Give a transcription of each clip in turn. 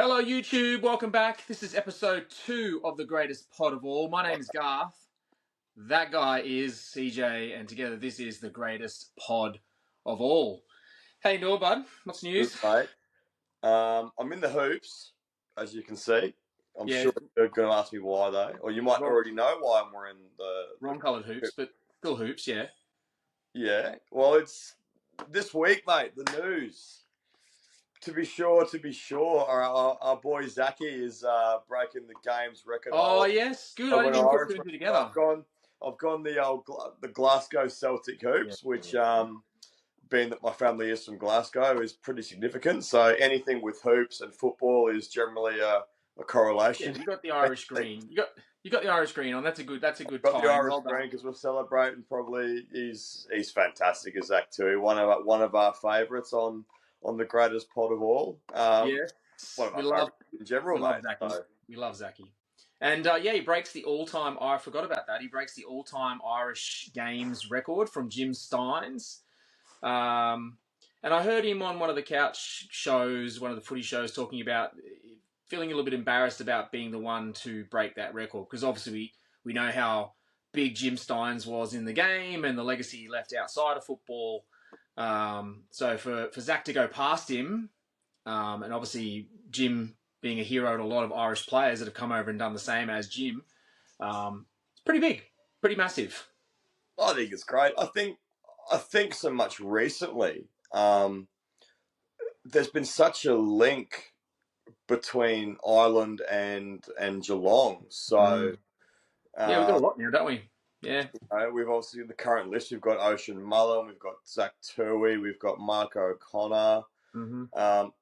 Hello, YouTube. Welcome back. This is episode 2 of the greatest pod of all. My name is Garth. That guy is CJ, and together this is the greatest pod of all. Hey, Noor, bud. What's news? Good, mate. I'm in the hoops, as you can see. I'm Yeah, sure you're going to ask me why, though. Or you might wrong, already know why I'm wearing the wrong-coloured hoops, but still hoops. Yeah. Yeah, well, it's this week, mate, the news. To be sure, our boy Zachy is breaking the game's record Oh hold yes, good. of I an didn't even put Irish. two and two together. I've gone the Glasgow Celtic hoops, which being that my family is from Glasgow, is pretty significant. So anything with hoops and football is generally a Yeah, correlation. you got the Irish green. You got the Irish green on. That's a good Got the time. Irish Well done. green because we're celebrating. Probably he's fantastic as Zach too. One of our favourites on the greatest pod of all. Yeah, One of we our love favourites in general, we love mate. Zachy. So. We love Zachy. And he breaks the all-time. I forgot about that. He breaks the all-time Irish games record from Jim Steins. And I heard him on one of the couch shows, one of the footy shows, talking about feeling a little bit embarrassed about being the one to break that record because obviously we know how big Jim Steins was in the game and the legacy he left outside of football. So for Zach to go past him, and obviously Jim being a hero to a lot of Irish players that have come over and done the same as Jim, it's pretty big, pretty massive. I think it's great. I think so much recently. There's been such a link between Ireland and Geelong. So Yeah, we've got a lot now, don't we? Yeah. we've obviously in the current list. We've got Ocean Mullen, we've got Zach Tui, we've got Mark O'Connor.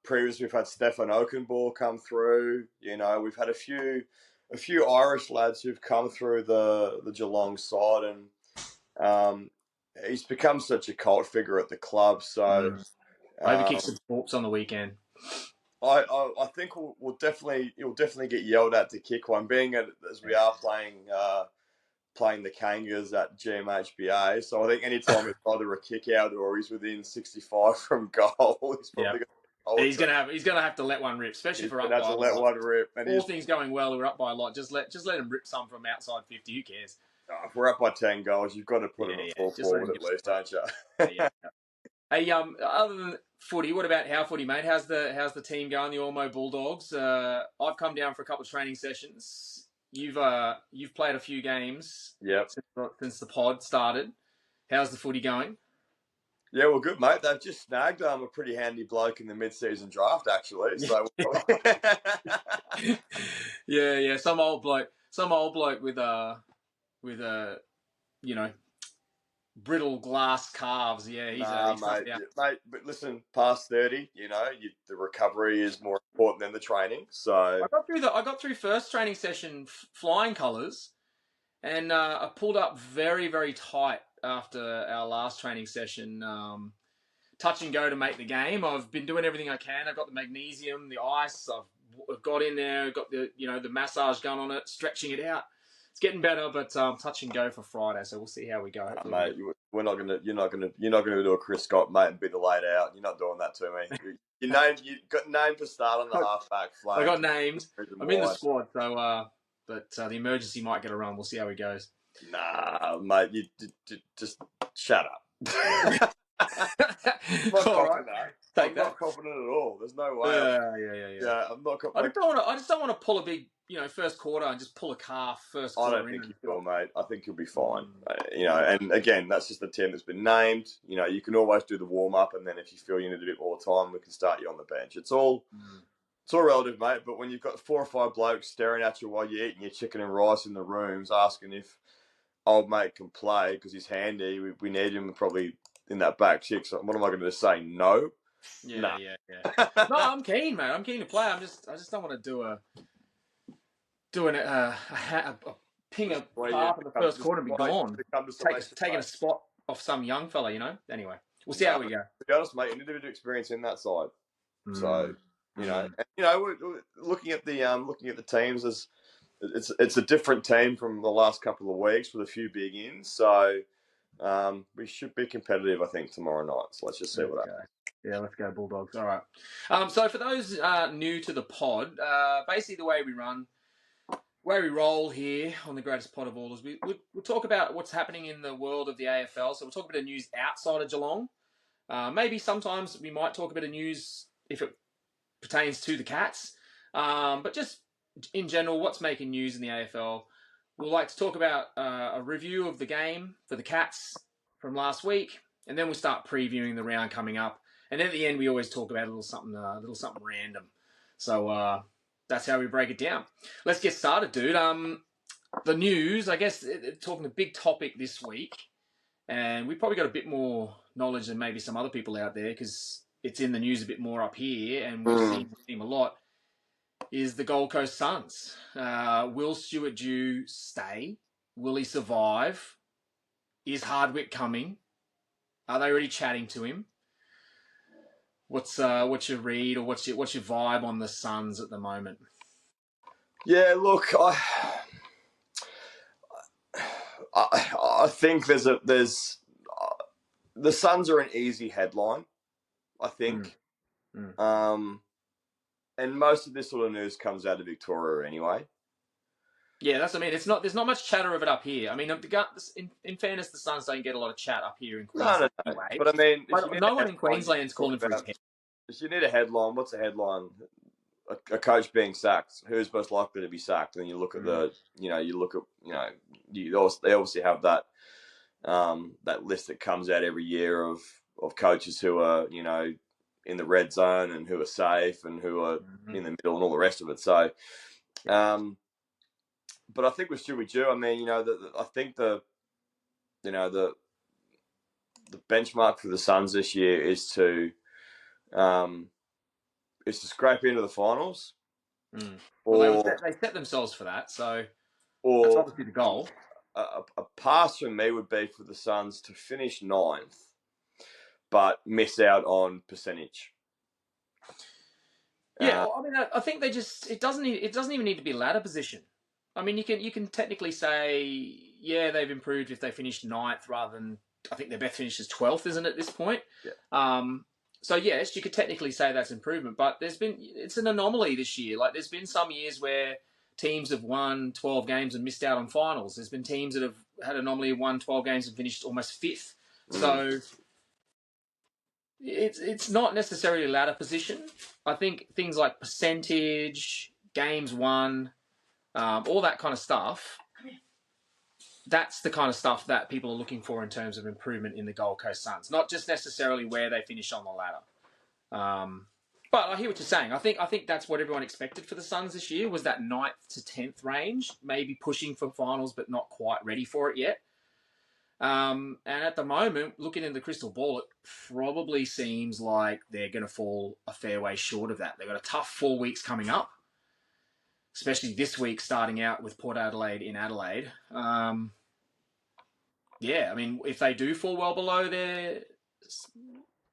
Previously, we've had Stefan Oakenball come through. We've had a few Irish lads who've come through the Geelong side, and he's become such a cult figure at the club. So I hope he kicks some corpse on the weekend. I think he'll definitely get yelled at to kick one. Being as we are playing the Kangas at GMHBA, so I think anytime it's either a kick out or he's within 65 from goal, he's probably going to. He's gonna have to let one rip, especially for up by to let one rip. And all things going well, we're up by a lot. Just let him rip some from outside 50. Who cares? If we're up by 10 goals, you've got to put him at full forward at least, don't you? Hey, other than footy, what about how footy, mate? How's the team going? The Ormo Bulldogs. I've come down for a couple of training sessions. You've played a few games. Yep. Since the pod started. How's the footy going? Yeah, well, good, mate. They've just snagged a pretty handy bloke in the mid-season draft, actually. So, yeah. Some old bloke with brittle glass calves. Yeah, he's mate. But listen, past 30, the recovery is more important than the training. So I got through first training session flying colours, and I pulled up very, very tight after our last training session. Touch and go to make the game. I've been doing everything I can. I've got the magnesium, the ice. I've got in there, got the massage gun on it, stretching it out. It's getting better, but touch and go for Friday. So we'll see how we go. Mate, you're not gonna do a Chris Scott, mate, and be the laid out. You're not doing that to me. You got named to start on the halfback flag. I got named. I'm in the squad, so but the emergency might get a run. We'll see how he goes. Nah, mate, you just shut up. I'm not confident at all. There's no way. Yeah. I'm not confident. I just don't want to pull a big, first quarter and just pull a calf first quarter. I don't think you will, mate. I think you'll be fine. And again, that's just the team that's been named. You can always do the warm up, and then if you feel you need a bit more time, we can start you on the bench. It's all relative, mate. But when you've got 4 or 5 blokes staring at you while you're eating your chicken and rice in the rooms, asking if old mate can play because he's handy, we need him probably in that back six. So what am I going to say? No. Yeah. No, I'm keen, mate. I'm keen to play. I just don't want to do a ping a half in the first quarter and be gone. Taking a spot off some young fella, Anyway, we'll see how we go. To be honest, mate, you need a bit of experience in that side. So we're looking at the teams it's a different team from the last couple of weeks with a few big ins. So we should be competitive, I think, tomorrow night. So let's just see what happens. Yeah, let's go Bulldogs. All right. So for those new to the pod, basically the way we roll here on the greatest pod of all is we'll talk about what's happening in the world of the AFL. So we'll talk a bit of news outside of Geelong. Maybe sometimes we might talk a bit of news if it pertains to the Cats. But just in general, what's making news in the AFL. We'll like to talk about a review of the game for the Cats from last week, and then we'll start previewing the round coming up. And then at the end, we always talk about a little something random. So that's how we break it down. Let's get started, dude. The news, I guess, talking a big topic this week, and we probably got a bit more knowledge than maybe some other people out there because it's in the news a bit more up here, and we've seen the team a lot. Is the Gold Coast Suns? Will Stuart Dew stay? Will he survive? Is Hardwick coming? Are they already chatting to him? What's your read or what's your vibe on the Suns at the moment? Yeah, look, I think there's the Suns are an easy headline, I think. And most of this sort of news comes out of Victoria anyway. Yeah, that's what I mean. There's not much chatter of it up here. I mean, in fairness, the Suns don't get a lot of chat up here in Queensland. No. Anyway. But I mean, No one in Queensland's calling for his head. If you need a headline, what's a headline? A coach being sacked. Who's most likely to be sacked? And you look at they obviously have that that list that comes out every year of coaches who are in the red zone and who are safe and who are in the middle and all the rest of it. So, but I think with Stewie Dew, I mean, I think the benchmark for the Suns this year is to scrape into the finals. Well, they set themselves for that, so that's obviously the goal. A pass from me would be for the Suns to finish 9th, but miss out on percentage. Yeah, I mean, I think it doesn't even need to be ladder position. I mean, you can technically say, yeah, they've improved if they finished 9th rather than, I think their best finish is 12th, isn't it, at this point? Yeah. So yes, you could technically say that's improvement, but it's an anomaly this year. Like there's been some years where teams have won 12 games and missed out on finals. There's been teams that have had an anomaly, won 12 games and finished almost 5th. So it's not necessarily ladder position. I think things like percentage, games won, all that kind of stuff, that's the kind of stuff that people are looking for in terms of improvement in the Gold Coast Suns, not just necessarily where they finish on the ladder. But I hear what you're saying. I think that's what everyone expected for the Suns this year, was that 9th to 10th range, maybe pushing for finals but not quite ready for it yet. And at the moment, looking in the crystal ball, it probably seems like they're going to fall a fair way short of that. They've got a tough 4 weeks coming up, especially this week starting out with Port Adelaide in Adelaide. Yeah, I mean, if they do fall well below their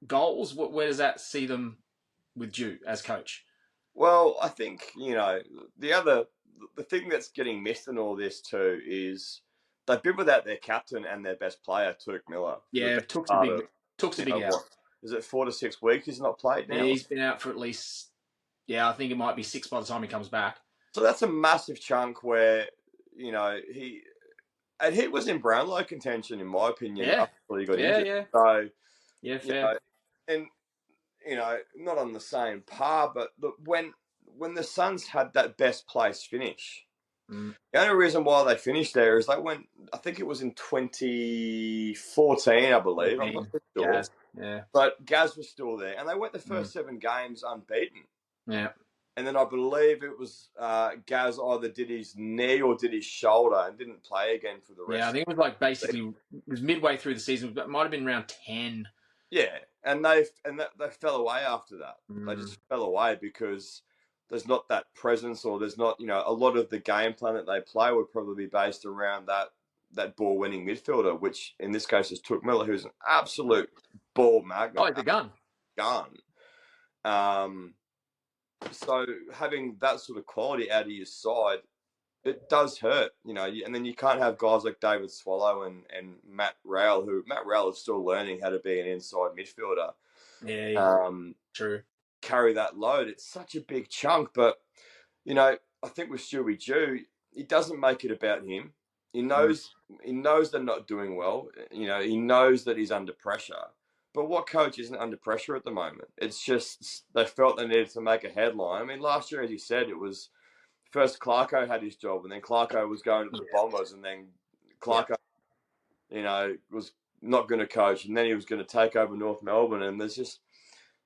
goals, where does that see them with Dew as coach? Well, I think, the thing that's getting missed in all this too is they've been without their captain and their best player, Touk Miller. Yeah, Took's a big out. Is it 4 to 6 weeks he's not played now? Yeah, he's been out for at least, I think it might be 6 by the time he comes back. So that's a massive chunk where, he was in Brownlow contention, in my opinion, after he got injured. Yeah. So, yeah, fair. And, not on the same par, but look, when the Suns had that best place finish, the only reason why they finished there is they went, I think it was in 2014, I believe. I'm not sure. Gaz, yeah. But Gaz was still there. And they went the first 7 games unbeaten. Yeah. And then I believe it was Gaz either did his knee or did his shoulder and didn't play again for the rest. Yeah, I think it was like basically, it was midway through the season. It might have been around 10. Yeah, and they fell away after that. They just fell away because there's not that presence, or there's not, a lot of the game plan that they play would probably be based around that ball-winning midfielder, which in this case is Touk Miller, who's an absolute ball magnet. Oh, he's a gun. So having that sort of quality out of your side, it does hurt, and then you can't have guys like David Swallow and Matt Rowell, who Matt Rowell is still learning how to be an inside midfielder. Yeah, true. carry that load. It's such a big chunk, but I think with Stewie Jew, he doesn't make it about him. He knows they're not doing well. He knows that he's under pressure. But what coach isn't under pressure at the moment? It's just they felt they needed to make a headline. I mean, last year, as you said, it was first Clarko had his job, and then Clarko was going to the Bombers, and then Clarko, was not going to coach, and then he was going to take over North Melbourne, and there's just,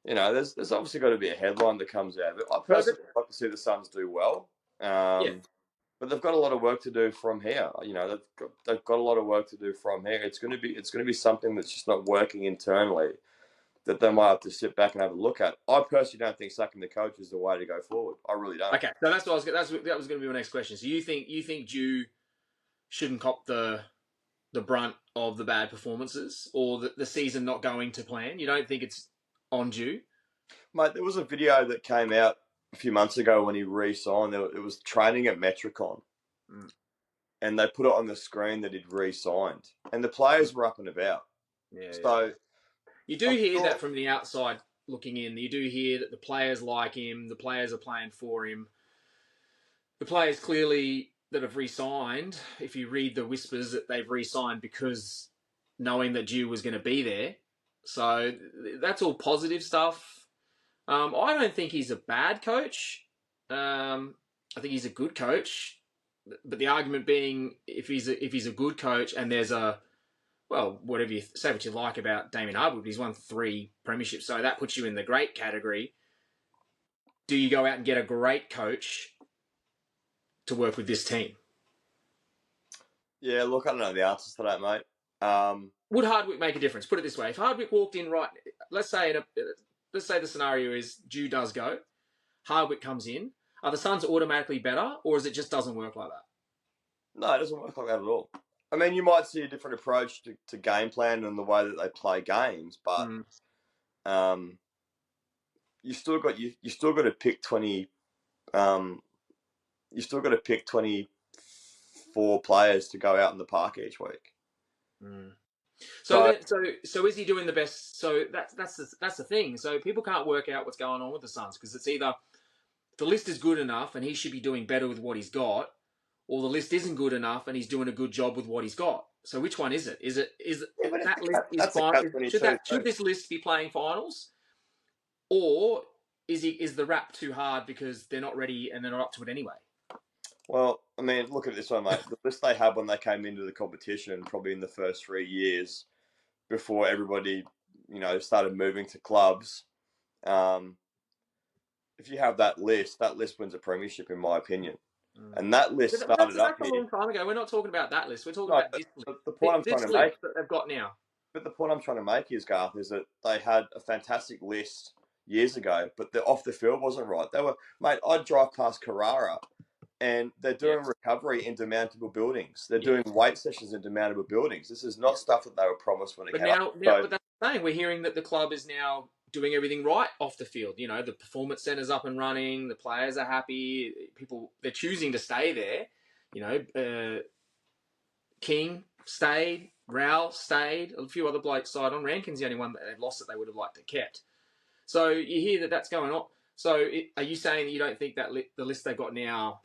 there's obviously got to be a headline that comes out of it. I personally like to see the Suns do well, but they've got a lot of work to do from here. They've got a lot of work to do from here. It's going to be something that's just not working internally that they might have to sit back and have a look at. I personally don't think sacking the coach is the way to go forward. I really don't. Okay, so that was going to be my next question. So you think Jew shouldn't cop the brunt of the bad performances or the season not going to plan? You don't think it's on Jew? Mate, there was a video that came out a few months ago when he re-signed. It was training at Metricon. And they put it on the screen that he'd re-signed. And the players were up and about. You do hear that from the outside looking in. You do hear that the players like him. The players are playing for him. The players clearly that have re-signed, if you read the whispers, that they've re-signed because knowing that Jew was going to be there. So that's all positive stuff. I don't think he's a bad coach. I think he's a good coach. But the argument being, if he's a good coach and there's whatever you say what you like about Damien Hardwood, he's won 3 premierships, so that puts you in the great category. Do you go out and get a great coach to work with this team? Yeah, look, I don't know the answers to that, mate. Would Hardwick make a difference? Put it this way: if Hardwick walked in right, let's say the scenario is Jew does go, Hardwick comes in. Are the Suns automatically better, or is it just doesn't work like that? No, it doesn't work like that at all. I mean, you might see a different approach to game plan and the way that they play games, but you still got to pick 20. You still got to pick 24 players to go out in the park each week. So is he doing the best? So that's the thing. So people can't work out what's going on with the Suns because it's either the list is good enough and he should be doing better with what he's got, or the list isn't good enough and he's doing a good job with what he's got. So which one is it? Is that list is fine? Should this list be playing finals, or is the rap too hard because they're not ready and they're not up to it anyway? Well, I mean, look at it this one, mate. The list they had when they came into the competition, probably in the first 3 years, before everybody, started moving to clubs. If you have that list wins a premiership, in my opinion. And that list started up here. That's a long time ago. We're not talking about that list. We're talking about this list. The point I'm trying to make that they've got now. But the point I'm trying to make is, Garth, is that they had a fantastic list years ago, but the off the field wasn't right. Mate, I'd drive past Carrara and they're doing recovery in demountable buildings. They're doing weight sessions in demountable buildings. This is not stuff that they were promised when it came out. But that's the thing. We're hearing that the club is now doing everything right off the field. The performance center's up and running. The players are happy. They're choosing to stay there. King stayed. Rao stayed. A few other blokes signed on. Rankin's the only one that they've lost that they would have liked to kept. So you hear that that's going on. So are you saying that you don't think that the list they've got now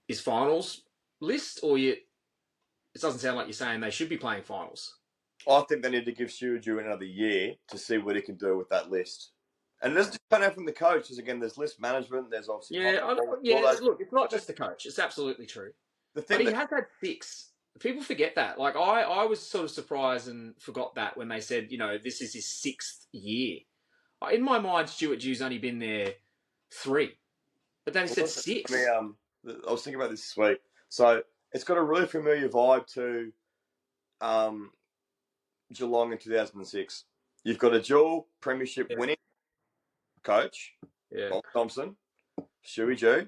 is finals list, or it doesn't sound like you're saying they should be playing finals? I think they need to give Stewie another year to see what he can do with that list. And it doesn't just come out from the coach, because again, there's list management, there's obviously... Look, it's not just the coach. It's absolutely true. But he has had 6. People forget that. Like, I was sort of surprised and forgot that when they said, this is his 6th year. In my mind, Stuart Jew's only been there 3. But then he said 6. I was thinking about this week. So it's got a really familiar vibe to Geelong in 2006. You've got a dual premiership winning coach, Bob Thompson, Stewie Jew,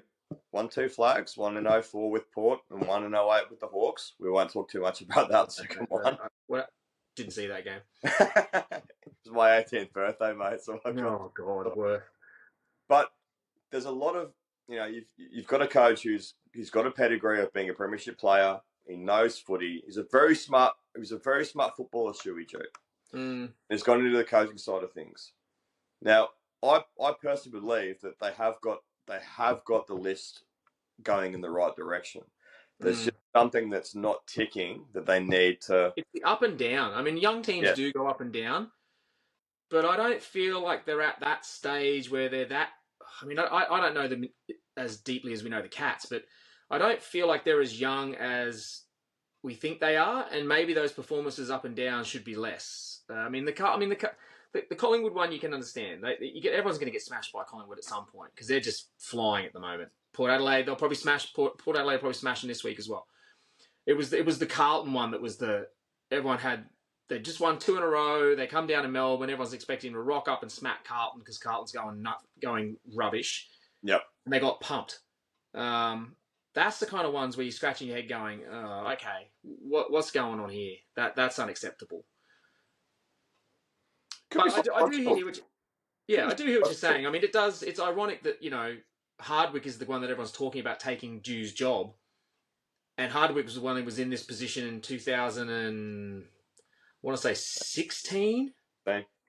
1-2 flags, 1 in 04 with Port and 1 in 08 with the Hawks. We won't talk too much about that second one. Didn't see that game. It was my 18th birthday, mate. So God, but there's a lot of, you've got a coach who's got a pedigree of being a premiership player. He knows footy. He's a very smart footballer, Stewie Jew. It's gone into the coaching side of things. Now, I personally believe that they have got the list going in the right direction. There's just something that's not ticking that they need to. It's the up and down. I mean, young teams do go up and down, but I don't feel like they're at that stage where they're that. I mean, I don't know them as deeply as we know the Cats, but I don't feel like they're as young as we think they are, and maybe those performances up and down should be less. The Collingwood one you can understand. Everyone's going to get smashed by Collingwood at some point because they're just flying at the moment. Port Adelaide, they'll probably smash. Port Adelaide will probably smash them this week as well. It was the Carlton one that was everyone had. They just won 2 in a row. They come down to Melbourne. Everyone's expecting to rock up and smack Carlton because Carlton's going rubbish. Yep. And they got pumped. That's the kind of ones where you're scratching your head going, oh, okay, what's going on here? That's unacceptable. But I do hear what you're saying. I mean, it's ironic that, Hardwick is the one that everyone's talking about taking Dew's job. And Hardwick was the one who was in this position in 2016.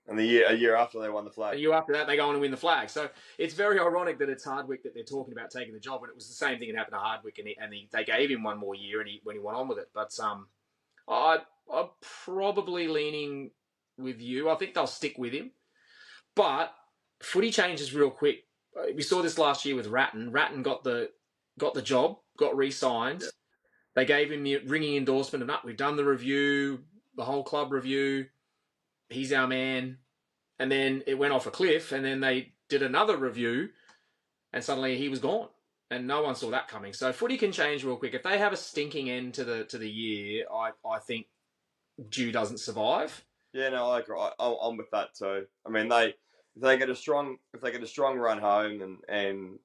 And a year after they won the flag. A year after that, they go on and win the flag. So it's very ironic that it's Hardwick that they're talking about taking the job, when it was the same thing that happened to Hardwick, and they gave him one more year, when he went on with it. But I'm probably leaning with you. I think they'll stick with him. But footy changes real quick. We saw this last year with Ratton. Ratton got the job, got re-signed. Yeah. They gave him the ringing endorsement of, we've done the review, the whole club review. He's our man. And then it went off a cliff, and then they did another review, and suddenly he was gone. And no one saw that coming. So footy can change real quick. If they have a stinking end to the year, I think Dew doesn't survive. Yeah, no, I agree. I'm with that too. I mean, if they get a strong run home and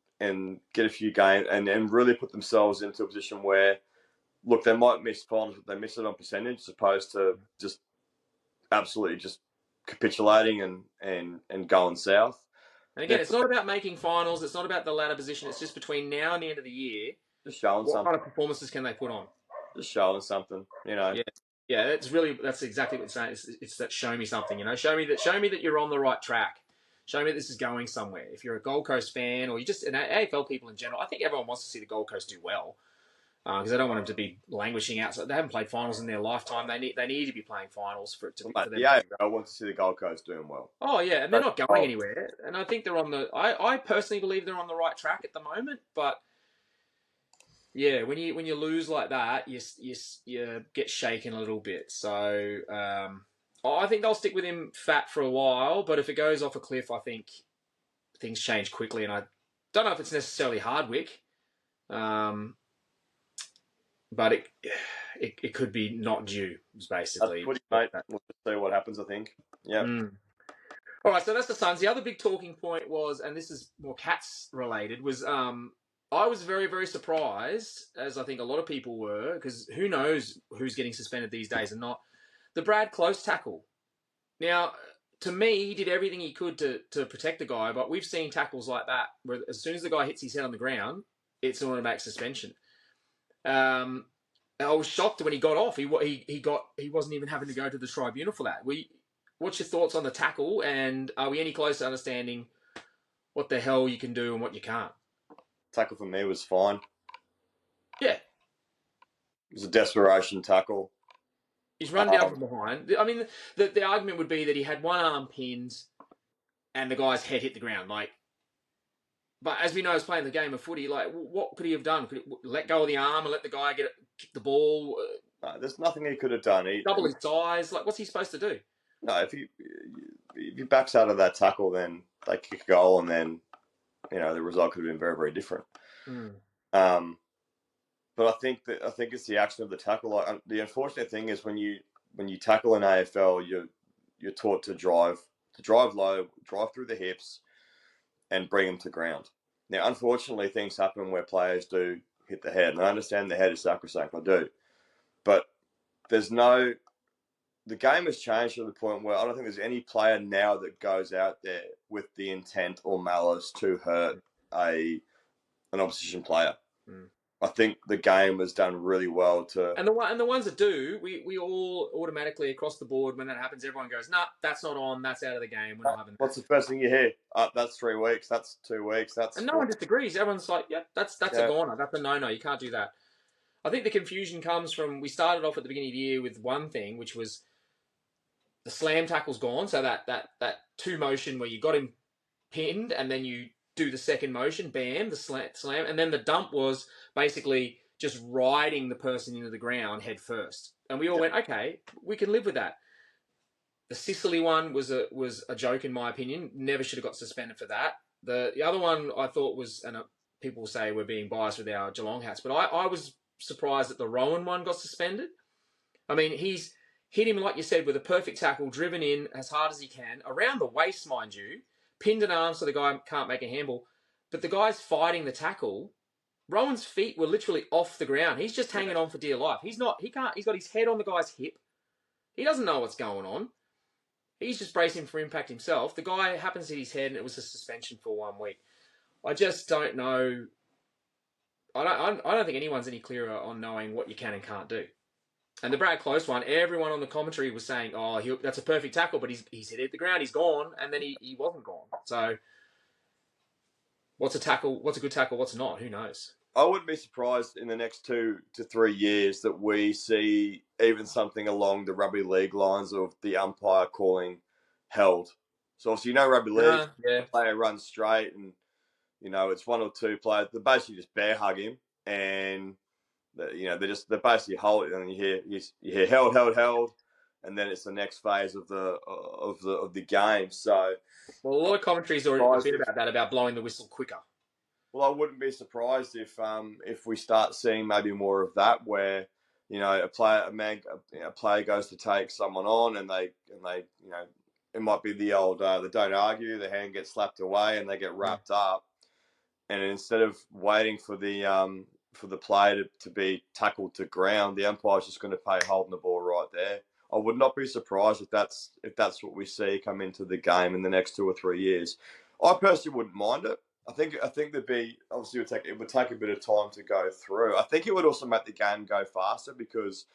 get a few games and really put themselves into a position where, look, they might miss finals, but they miss it on percentage as opposed to just absolutely just capitulating and going south. And again, it's not about making finals. It's not about the ladder position. It's just between now and the end of the year. Just showing something. What kind of performances can they put on? Just showing something, Yeah, that's exactly what it's saying. It's that show me something, Show me that you're on the right track. Show me that this is going somewhere. If you're a Gold Coast fan, or you just an AFL people in general, I think everyone wants to see the Gold Coast do well, because they don't want them to be languishing out. So they haven't played finals in their lifetime. They need to be playing finals for it to be. For them. The AFL wants to see the Gold Coast doing well. Oh yeah, and they're not going anywhere. And I think they're on the. I personally believe they're on the right track at the moment, but. Yeah, when you lose like that, you get shaken a little bit. So I think they'll stick with him fat for a while. But if it goes off a cliff, I think things change quickly. And I don't know if it's necessarily Hardwick, but it could be not Dew. Basically, mate. We'll just see what happens. I think. Yeah. All right. So that's the Suns. The other big talking point was, and this is more Cats related, was I was very, very surprised, as I think a lot of people were, because who knows who's getting suspended these days and not. The Brad Close tackle. Now, to me, he did everything he could to protect the guy, but we've seen tackles like that where as soon as the guy hits his head on the ground, it's an automatic suspension. I was shocked when he got off. He wasn't even having to go to the tribunal for that. What's your thoughts on the tackle, and are we any closer to understanding what the hell you can do and what you can't? Tackle for me was fine. Yeah. It was a desperation tackle. He's run down from behind. I mean, the argument would be that he had one arm pinned and the guy's head hit the ground. But as we know, as playing the game of footy, what could he have done? Could he let go of the arm and let the guy kick the ball? No, there's nothing he could have done. Double his size. What's he supposed to do? No, if he backs out of that tackle, then they kick a goal, and then the result could have been very, very different. But I think it's the action of the tackle. The unfortunate thing is when you tackle in AFL, you're taught to drive low, drive through the hips, and bring them to ground. Now, unfortunately, things happen where players do hit the head, and I understand the head is sacrosanct. I do, but the game has changed to the point where I don't think there's any player now that goes out there with the intent or malice to hurt an opposition player. I think the game has done really well to. And the ones that do, we all automatically across the board when that happens, everyone goes, nah, that's not on, that's out of the game. We're not having that. What's the first thing you hear? That's 3 weeks. That's 2 weeks. That's And no 4. one disagrees. Everyone's like, yeah, that's a goner. That's a no. You can't do that. I think the confusion comes from we started off at the beginning of the year with one thing, which was the slam tackle's gone. So that two motion where you got him pinned and then you do the second motion, bam, the slam, and then the dump was basically just riding the person into the ground head first. And we all went, okay, we can live with that. The Sicily one was a joke in my opinion. Never should have got suspended for that. The other one I thought was, and people say we're being biased with our Geelong hats, but I was surprised that the Rowan one got suspended. I mean, he's hit him, like you said, with a perfect tackle, driven in as hard as he can, around the waist, mind you, pinned an arm so the guy can't make a handball. But the guy's fighting the tackle. Rowan's feet were literally off the ground. He's just hanging on for dear life. He's got his head on the guy's hip. He doesn't know what's going on. He's just bracing for impact himself. The guy happens to hit his head and it was a suspension for 1 week. I just don't know. I don't think anyone's any clearer on knowing what you can and can't do. And the Brad Close one, everyone on the commentary was saying, "Oh, that's a perfect tackle, but he's hit the ground, he's gone," and then he wasn't gone. So, what's a tackle? What's a good tackle? What's not? Who knows? I wouldn't be surprised in the next 2 to 3 years that we see even something along the rugby league lines of the umpire calling held. So obviously, rugby league, the player runs straight, and it's 1 or 2 players. They basically just bear hug him, and they basically hold it, and you hear held, and then it's the next phase of the game. So, well, a lot of commentaries already been about that, about blowing the whistle quicker. Well, I wouldn't be surprised if we start seeing maybe more of that, where a player goes to take someone on, and they it might be the old they don't argue, the hand gets slapped away, and they get wrapped up, and instead of waiting for the player to be tackled to ground, the umpire's just going to pay holding the ball right there. I would not be surprised if that's what we see come into the game in the next 2 or 3 years. I personally wouldn't mind it. I think there'd be, obviously it would take a bit of time to go through. I think it would also make the game go faster, because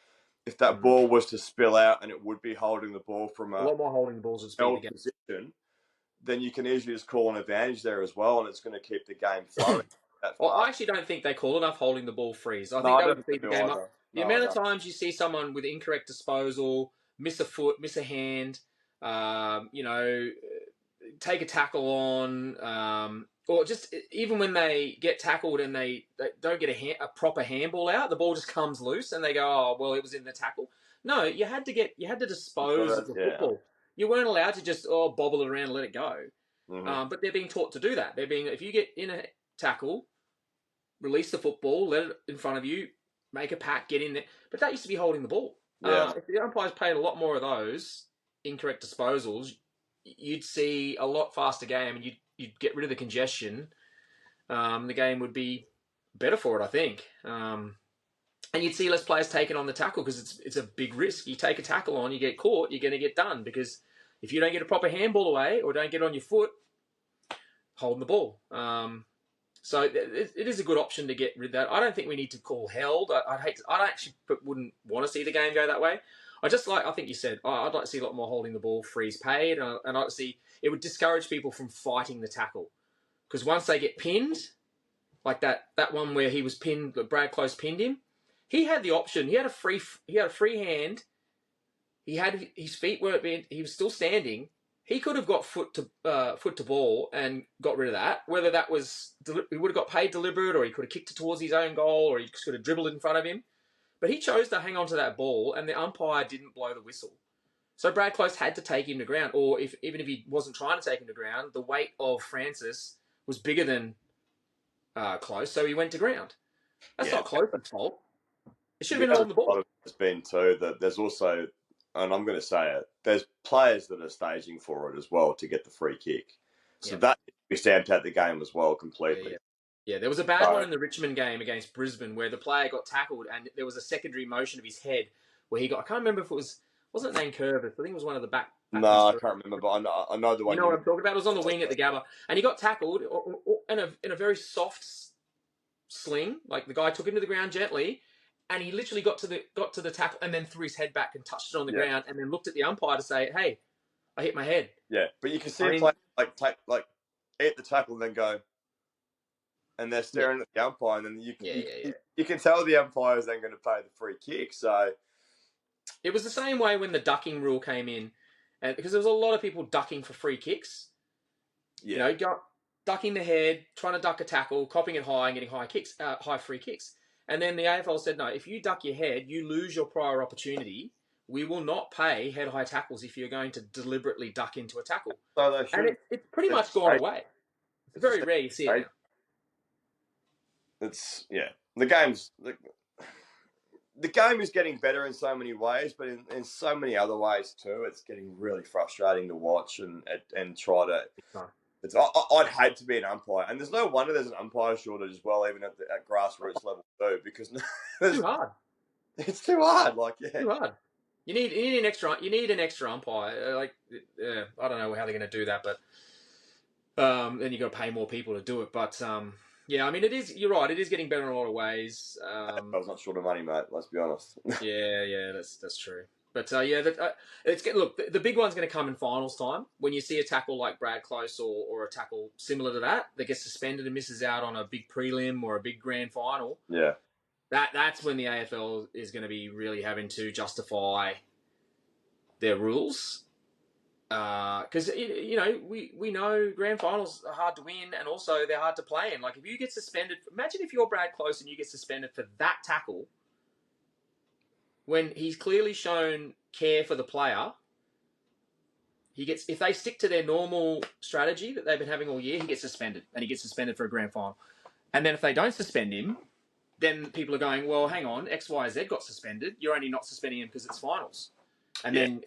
if that ball was to spill out, and it would be holding the ball from a lot more holding the balls would held position, then you can easily just call an advantage there as well, and it's going to keep the game flowing. Well, I actually don't think they call enough holding the ball freeze. I think that would speed the game up. The amount of times you see someone with incorrect disposal, miss a foot, miss a hand, take a tackle on, or just even when they get tackled and they don't get a proper handball out, the ball just comes loose and they go, "Oh, well, it was in the tackle." No, you had to dispose of the football. You weren't allowed to just bobble it around and let it go. Mm-hmm. But they're being taught to do that. If you get in a tackle, release the football, let it in front of you, make a pack, get in there. But that used to be holding the ball. Yeah. If the umpires played a lot more of those incorrect disposals, you'd see a lot faster game, and you'd get rid of the congestion. The game would be better for it, I think. And you'd see less players taking on the tackle, because it's a big risk. You take a tackle on, you get caught, you're going to get done, because if you don't get a proper handball away or don't get on your foot, holding the ball. So it is a good option to get rid of that. I don't think we need to call held. I actually wouldn't want to see the game go that way. I think you said, I'd like to see a lot more holding the ball, freeze paid, and I'd like to see, it would discourage people from fighting the tackle. Because once they get pinned, like that one where he was pinned, Brad Close pinned him, he had the option. He had a free hand. He had his feet he was still standing. He could have got foot to ball and got rid of that. Whether that was, he would have got paid deliberate, or he could have kicked it towards his own goal, or he could have dribbled in front of him. But he chose to hang on to that ball, and the umpire didn't blow the whistle. So Brad Close had to take him to ground, or even if he wasn't trying to take him to ground, the weight of Francis was bigger than Close, so he went to ground. That's not Close's fault. It should have been holding the ball. It's been too that there's also, and I'm going to say it, there's players that are staging for it as well to get the free kick. So that we stamped out the game as well completely. Yeah, there was a bad one in the Richmond game against Brisbane where the player got tackled and there was a secondary motion of his head where he got, I can't remember if wasn't Nane Curvis, I think it was one of the back. No, I can't remember, but I know the one. You know what I'm talking about? It was on the wing at the Gabba, and he got tackled in a very soft sling. Like the guy took him to the ground gently, and he literally got to the tackle and then threw his head back and touched it on the ground, and then looked at the umpire to say, "Hey, I hit my head." Yeah, but you can see a player eat the tackle and then go, and they're staring at the umpire, and then you can tell the umpire is then going to pay the free kick. So it was the same way when the ducking rule came in, and because there was a lot of people ducking for free kicks. Yeah. You know, ducking the head, trying to duck a tackle, copping it high and getting high free kicks. And then the AFL said, no, if you duck your head, you lose your prior opportunity. We will not pay head-high tackles if you're going to deliberately duck into a tackle. So and it's pretty much gone away. It's very rare you see it now. The game is getting better in so many ways, but in so many other ways too. It's getting really frustrating to watch and try to. I'd hate to be an umpire, and there's no wonder there's an umpire shortage as well, even at grassroots level too, because it's too hard. It's too hard. Too hard. You need an extra. You need an extra umpire. I don't know how they're going to do that, but then you got to pay more people to do it. But yeah, I mean, it is. You're right. It is getting better in a lot of ways. I was not short of money, mate. Let's be honest. yeah, that's true. But the big one's going to come in finals time when you see a tackle like Brad Close or a tackle similar to that gets suspended and misses out on a big prelim or a big grand final. Yeah, that's when the AFL is going to be really having to justify their rules. Because we know grand finals are hard to win and also they're hard to play in. Like if you get suspended, imagine if you're Brad Close and you get suspended for that tackle when he's clearly shown care for the player. If they stick to their normal strategy that they've been having all year, he gets suspended and he gets suspended for a grand final. And then if they don't suspend him, then people are going, well, hang on, X, Y, Z got suspended. You're only not suspending him because it's finals. And then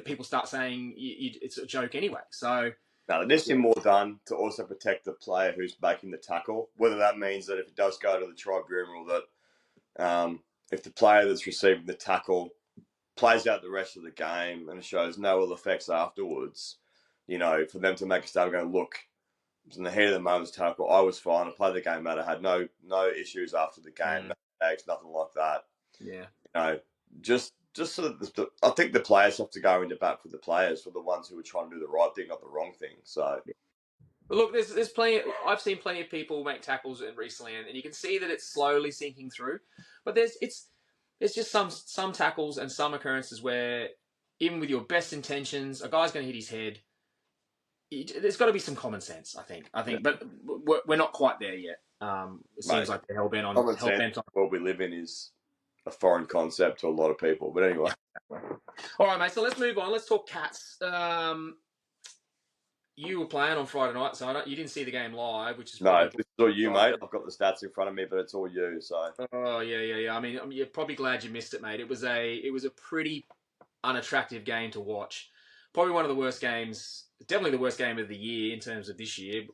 people start saying it's a joke anyway. So no, there needs to be more done to also protect the player who's making the tackle. Whether that means that if it does go to the tribunal, that if the player that's receiving the tackle plays out the rest of the game and it shows no ill effects afterwards, for them to make a statement going, look, it was in the heat of the moment's tackle. I was fine. I played the game out. I had no issues after the game, no tags, nothing like that. Yeah. Just so that I think the players have to go into bat for the players, for the ones who are trying to do the right thing, not the wrong thing. So, but look, there's plenty. I've seen plenty of people make tackles recently, and you can see that it's slowly sinking through. But there's just some tackles and some occurrences where, even with your best intentions, a guy's going to hit his head. There's got to be some common sense, I think. But we're not quite there yet. It seems like they're hell-bent on. The world we live in is a foreign concept to a lot of people. But anyway. All right, mate. So let's move on. Let's talk Cats. You were playing on Friday night, so you didn't see the game live, which is no. This is all you, mate. I've got the stats in front of me, but it's all you. So. Oh yeah. I mean, you're probably glad you missed it, mate. It was a pretty unattractive game to watch. Probably one of the worst games. Definitely the worst game of the year in terms of this year,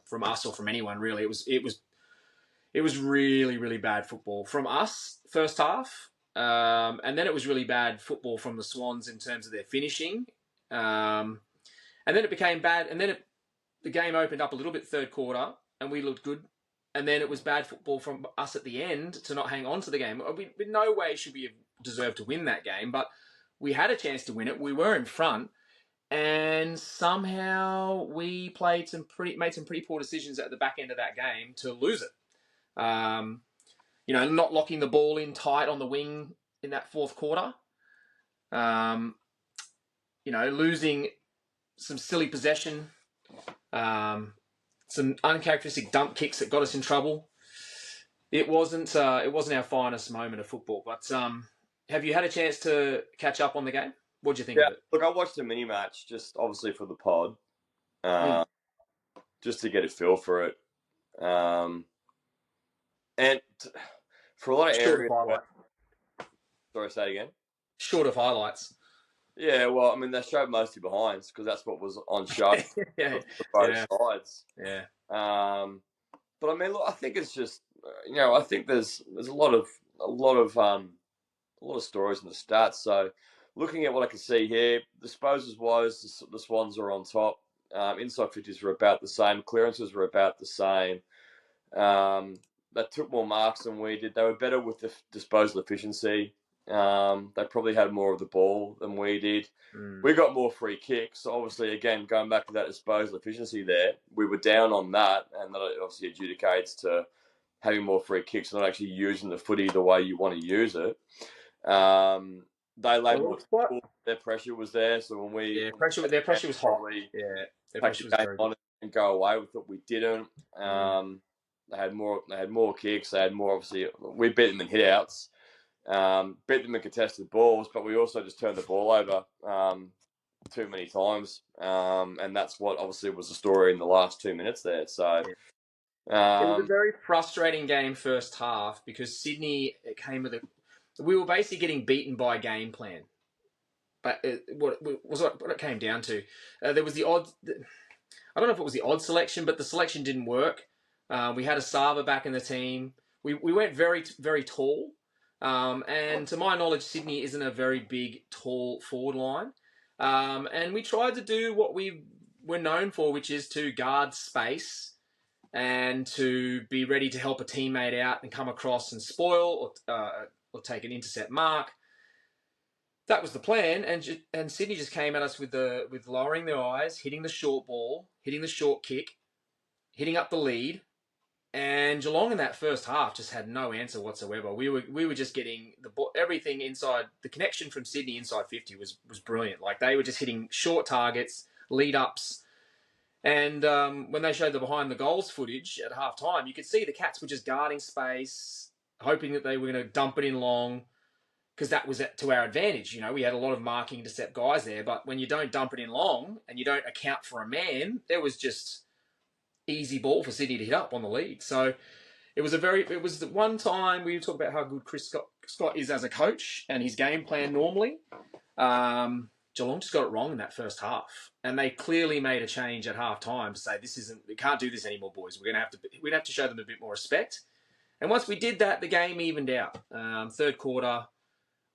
from us or from anyone really. It was really, really bad football from us first half, and then it was really bad football from the Swans in terms of their finishing, and then it became bad. And then the game opened up a little bit third quarter, and we looked good. And then it was bad football from us at the end to not hang on to the game. In no way should we have deserved to win that game, but we had a chance to win it. We were in front. And somehow we made some pretty poor decisions at the back end of that game to lose it. Not locking the ball in tight on the wing in that fourth quarter. Losing some silly possession. Some uncharacteristic dump kicks that got us in trouble. It wasn't our finest moment of football. But have you had a chance to catch up on the game? What'd you think of it? Look, I watched the mini match just obviously for the pod, just to get a feel for it, and for a lot of areas. Sorry, say it again. Short of highlights. Yeah, well, I mean, they showed mostly behinds because that's what was on show for both sides. Yeah. But I mean, look, I think it's just I think there's a lot of stories in the stats. So. Looking at what I can see here, disposals-wise, the Swans are on top. Inside 50s were about the same. Clearances were about the same. They took more marks than we did. They were better with the disposal efficiency. They probably had more of the ball than we did. We got more free kicks. So obviously, again, going back to that disposal efficiency there, we were down on that, and that obviously adjudicates to having more free kicks, not actually using the footy the way you want to use it. They laid more tackles. Their pressure was there, so when we their pressure was hot. Yeah, their take the game on and go away with it, we didn't. They had more kicks. They had more. Obviously, we beat them in hitouts. Beat them in contested balls, but we also just turned the ball over too many times, and that's what obviously was the story in the last 2 minutes there. So it was a very frustrating game first half because Sydney came with we were basically getting beaten by game plan. But what it came down to, there was the odd. I don't know if it was the odd selection, but the selection didn't work. We had a Sava back in the team. We went very, very tall. And to my knowledge, Sydney isn't a very big, tall forward line. And we tried to do what we were known for, which is to guard space and to be ready to help a teammate out and come across and spoil or take an intercept mark. That was the plan, and Sydney just came at us with lowering their eyes, hitting the short ball, hitting the short kick, hitting up the lead, and Geelong in that first half just had no answer whatsoever. We were just getting everything inside. The connection from Sydney inside 50 was brilliant. Like they were just hitting short targets, lead ups, and when they showed the behind the goals footage at half time, you could see the Cats were just guarding space, hoping that they were going to dump it in long. Because that was to our advantage. You know, we had a lot of marking intercept guys there, but when you don't dump it in long and you don't account for a man, there was just easy ball for Sydney to hit up on the lead. So it was the one time we talk about how good Chris Scott is as a coach and his game plan normally. Geelong just got it wrong in that first half, and they clearly made a change at half time to say we can't do this anymore, boys. We'd have to show them a bit more respect. And once we did that, the game evened out. Third quarter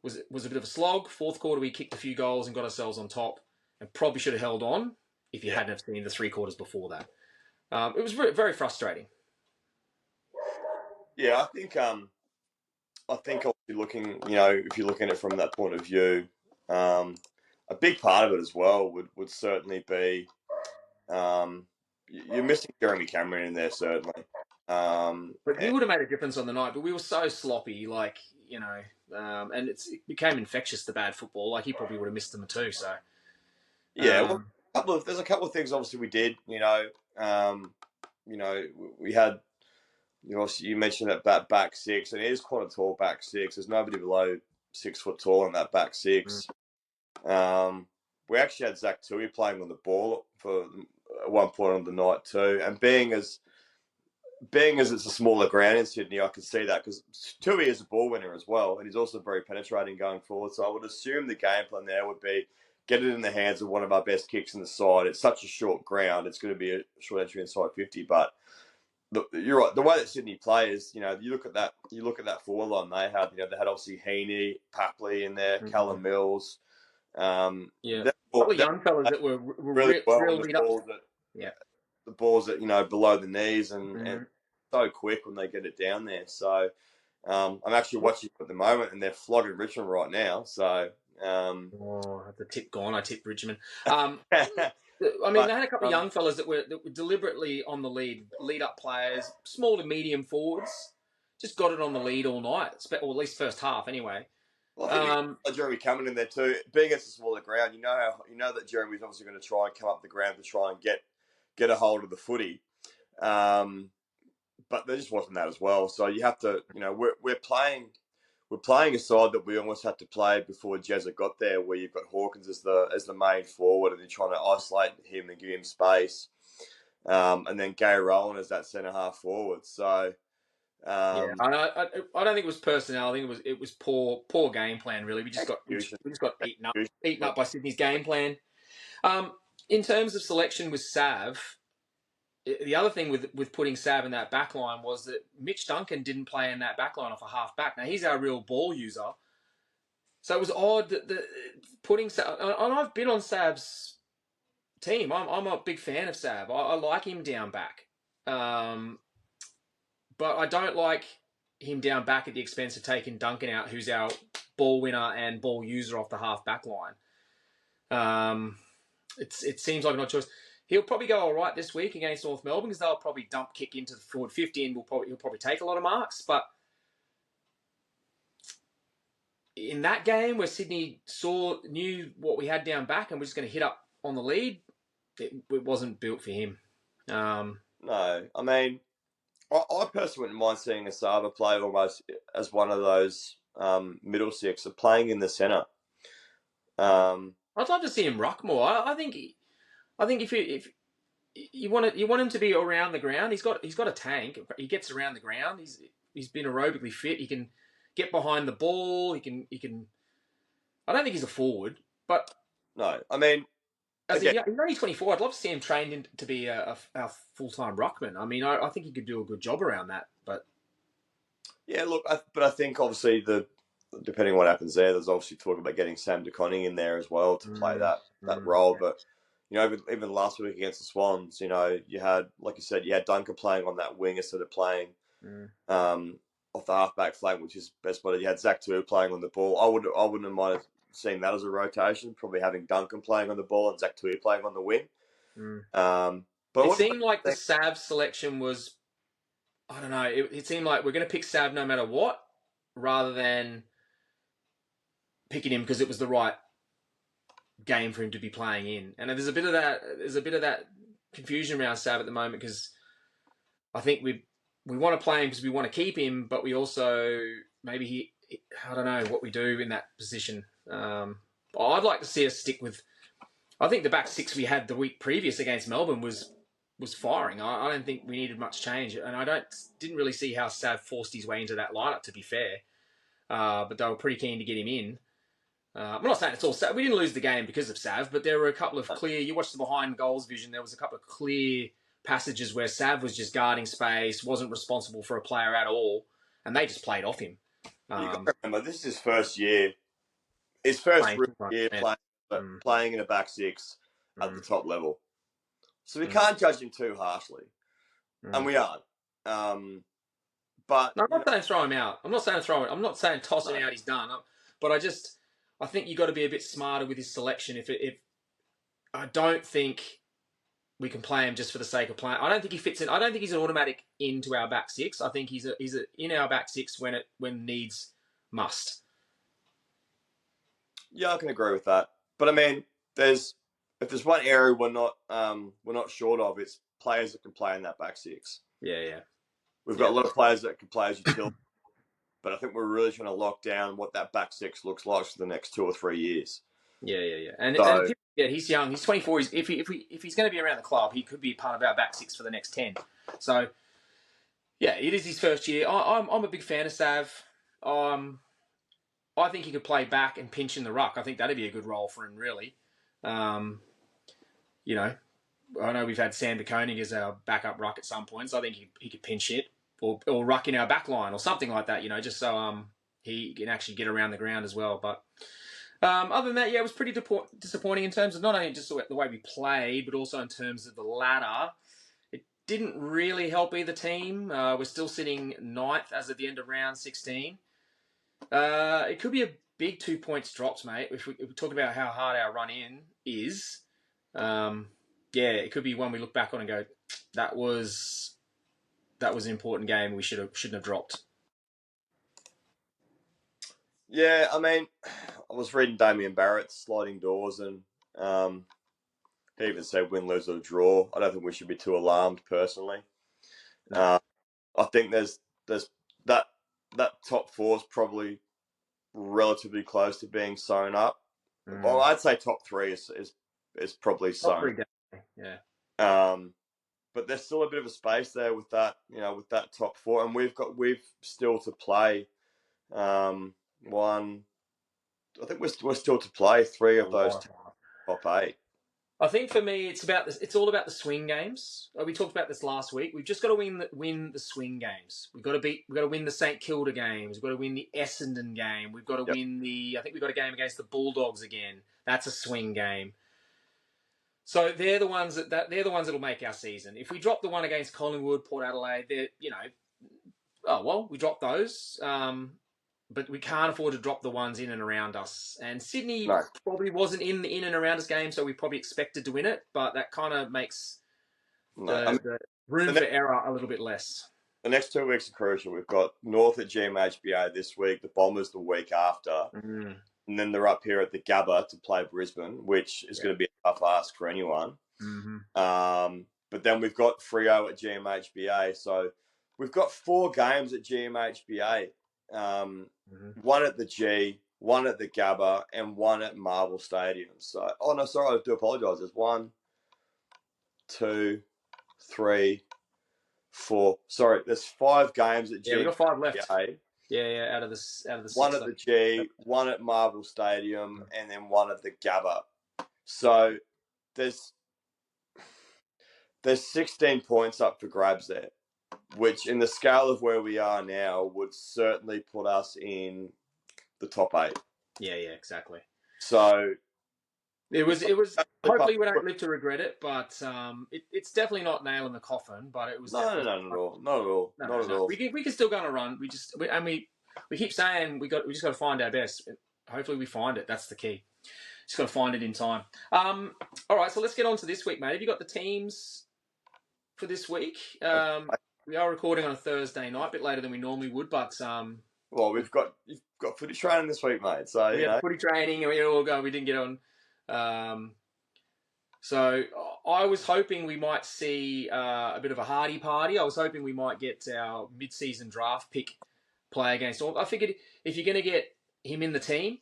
was a bit of a slog. Fourth quarter, we kicked a few goals and got ourselves on top, and probably should have held on if you hadn't have seen the 3 quarters before that. It was very frustrating. Yeah, I think looking, if you're looking at it from that point of view, a big part of it as well would certainly be you're missing Jeremy Cameron in there certainly. But he would have made a difference on the night. But we were so sloppy, and it became infectious. The bad football, he probably would have missed them too. So yeah, there's a couple of things obviously we did. We had. You mentioned that back six, and it is quite a tall back six. There's nobody below 6 foot tall in that back six. We actually had Zach Tui playing on the ball for at one point on the night too, and being as it's a smaller ground in Sydney, I could see that because Tui is a ball winner as well, and he's also very penetrating going forward. So I would assume the game plan there would be get it in the hands of one of our best kicks in the side. It's such a short ground; it's going to be a short entry inside 50, but. You're right. The way that Sydney plays, you look at that forward line they had. They had obviously Heaney, Papley in there, Callum Mills. All the young fellas that were really well on the balls that below the knees and so quick when they get it down there. So I'm actually watching at the moment, and they're flogging Richmond right now. So the tip gone. I tipped Richmond. They had a couple of young fellas that were deliberately on the lead up players, small to medium forwards, just got it on the lead all night, or at least first half anyway. Well, I think Jeremy coming in there too. Being against a smaller ground, you know that Jeremy's obviously going to try and come up the ground to try and get a hold of the footy. But there just wasn't that as well. So you have to, we're playing a side that we almost had to play before Jezza got there, where you've got Hawkins as the main forward, and you're trying to isolate him and give him space, and then Gary Rowland as that centre half forward. So I don't think it was personnel. I think it was poor game plan. Really, we just got eaten up by Sydney's game plan. In terms of selection with Sav. The other thing with putting Sav in that back line was that Mitch Duncan didn't play in that back line off a half back. Now, he's our real ball user. So it was odd that putting Sav... And I've been on Sav's team. I'm a big fan of Sav. I like him down back. But but I don't like him down back at the expense of taking Duncan out, who's our ball winner and ball user off the half back line. It seems like an odd choice. He'll probably go all right this week against North Melbourne because they'll probably dump kick into the forward 50 and he'll probably take a lot of marks. But in that game where Sydney knew what we had down back and we're just going to hit up on the lead, it wasn't built for him. No, I mean, I personally wouldn't mind seeing Asaba play almost as one of those middle six, playing in the centre. I'd love to see him ruck more. I think if you want him to be around the ground, he's got a tank. He gets around the ground. He's been aerobically fit. He can get behind the ball. He can. I don't think he's a forward, but no, I mean, he's only 24. I'd love to see him trained to be a full-time ruckman. I mean, I think he could do a good job around that. But yeah, look, but I think obviously depending on what happens there's obviously talk about getting Sam DeConning in there as well to play that role. But you know, even last week against the Swans, you know, you had, like you said, you had Duncan playing on that wing instead of playing off the half-back flank, which is best spot. You had Zach Tuur playing on the ball. I wouldn't have minded seeing that as a rotation, probably having Duncan playing on the ball and Zach Tuur playing on the wing. But it seemed like the Sav selection was, I don't know, it seemed like we're going to pick Sav no matter what, rather than picking him because it was the right game for him to be playing in. And there's a bit of that confusion around Sav at the moment because I think we want to play him because we want to keep him, but we also maybe I don't know what we do in that position. I'd like to see us stick with. I think the back six we had the week previous against Melbourne was firing. I don't think we needed much change, and I didn't really see how Sav forced his way into that lineup. To be fair, but they were pretty keen to get him in. I'm not saying it's all Sav. We didn't lose the game because of Sav, but there were a couple of clear. You watched the behind goals vision. There was a couple of clear passages where Sav was just guarding space, wasn't responsible for a player at all, and they just played off him. You got to remember, this is his first year. His first year playing in a back six at the top level. So we can't judge him too harshly. And we aren't. But no, I'm not saying throw him out. I'm not saying throw him. I'm not saying toss him out, he's done. But I think you've got to be a bit smarter with his selection. If I don't think we can play him just for the sake of playing. I don't think he fits in. I don't think he's an automatic into our back six. I think he's in our back six when needs must. Yeah, I can agree with that. But I mean, if there's one area we're not short of, it's players that can play in that back six. Yeah. We've got a lot of players that can play as utility, but I think we're really trying to lock down what that back six looks like for the next 2 or 3 years. Yeah. And he's young. He's 24. If he's going to be around the club, he could be part of our back six for the next 10. So, yeah, it is his first year. I'm a big fan of Sav. I think he could play back and pinch in the ruck. I think that'd be a good role for him, really. You know, I know we've had Sam DeConing as our backup ruck at some points. I think he could pinch it or ruck in our back line or something like that, you know, just so he can actually get around the ground as well. But other than that, yeah, it was pretty disappointing in terms of not only just the way we played, but also in terms of the ladder. It didn't really help either team. We're still sitting 9th as of the end of round 16. It could be a big 2 points drops, mate. If we talk about how hard our run in is, it could be one we look back on and go, that was an important game. We shouldn't have dropped. Yeah, I mean, I was reading Damien Barrett's sliding doors, and he even said win, lose, or draw. I don't think we should be too alarmed, personally. No. I think there's that top four is probably relatively close to being sewn up. Well, I'd say top 3 is probably sewn. Yeah. But there's still a bit of a space there with that, you know, with that top 4, and we've still to play. I think we're still to play 3 of those top 8. I think for me, it's all about the swing games. We talked about this last week. We've just got to win the swing games. We've got to win the St Kilda games. We've got to win the Essendon game. We've got to win I think we've got a game against the Bulldogs again. That's a swing game. So they're the ones that'll make our season. If we drop the one against Collingwood, Port Adelaide, Oh, well, we dropped those. But we can't afford to drop the ones in and around us. And Sydney No, probably wasn't in the in and around us game, so we probably expected to win it. But that kind of makes no. I mean, the room for error a little bit less. the next 2 weeks are crucial. We've got North at GMHBA this week, the Bombers the week after, and then they're up here at the Gabba to play Brisbane, which is going to be a tough ask for anyone. But then we've got Freo at GMHBA, so we've got 4 games at GMHBA. One at the G, one at the Gabba, and one at Marvel Stadium. So, oh no, sorry, I do apologise. There's 1, 2, 3, 4. Sorry, there's 5 games at GMHBA. Yeah, we've got 5 left. Yeah, out of the 6. One at the G, one at Marvel Stadium, and then one at the Gabba. So there's 16 points up for grabs there, which in the scale of where we are now would certainly put us in the top 8. Yeah, exactly. So it was. Hopefully, we don't live to regret it, but it's definitely not nail in the coffin. But it was not at all. We can still go on a run. We keep saying we just got to find our best. Hopefully, we find it. That's the key. Just got to find it in time. All right, so let's get on to this week, mate. Have you got the teams for this week? We are recording on a Thursday night, a bit later than we normally would, but well, you've got footy training this week, mate. So we had footy training, and we all go. We didn't get on. So I was hoping we might see a bit of a hardy party. I was hoping we might get our mid-season draft pick play against North. I figured if you're going to get him in the team,